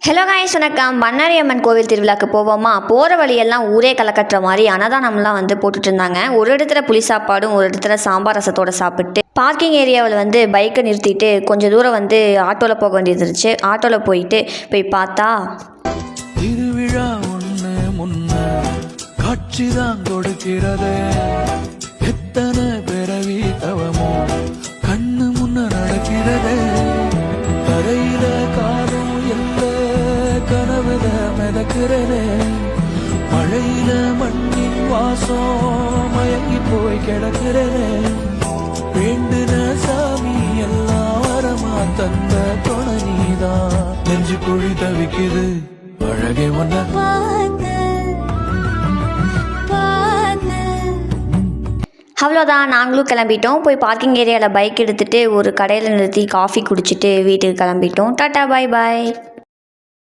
Hello guys, வணக்கம். பண்ணாரி அம்மன் கோவில் திருவிழாக்கு போவோமா? போகிற வழியெல்லாம் ஊரே கலக்கட்டுற மாதிரி அன்னதானம்லாம் போட்டுட்டு இருந்தாங்க. ஒரு இடத்துல புளி சாப்பாடும் ஒரு இடத்துல சாம்பார் ரசத்தோட சாப்பிட்டு பார்க்கிங் ஏரியாவில் பைக்கை நிறுத்திட்டு கொஞ்சம் தூரம் ஆட்டோவில் போக வேண்டியது இருந்துச்சு. ஆட்டோவில் போய் பார்த்தா திருவிழா ஒன்று முன்ன காட்சிதான் கொடுக்கிறது. எத்தனை பிறவி தவமோ கண்ணு முன்ன நடக்கிறது. கரையில காரும் எல்ல கனவுல மிதக்கிறனே. மழையில மண்ணின் வாசம் மயங்கி போய் கிடக்கிறனே. வேண்டுன சாமி எல்லாம் வரமா தந்த துணை நீதான். நெஞ்சு குழி தவிக்குது அழகே ஒன்ன. அவ்வளோதான், நாங்களும் கிளம்பிட்டோம். போய் பார்க்கிங் ஏரியாவில் பைக் எடுத்துகிட்டு ஒரு கடையில் நிறுத்தி காஃபி குடிச்சிட்டு வீட்டுக்கு கிளம்பிட்டோம். டாட்டா, பாய் பாய்.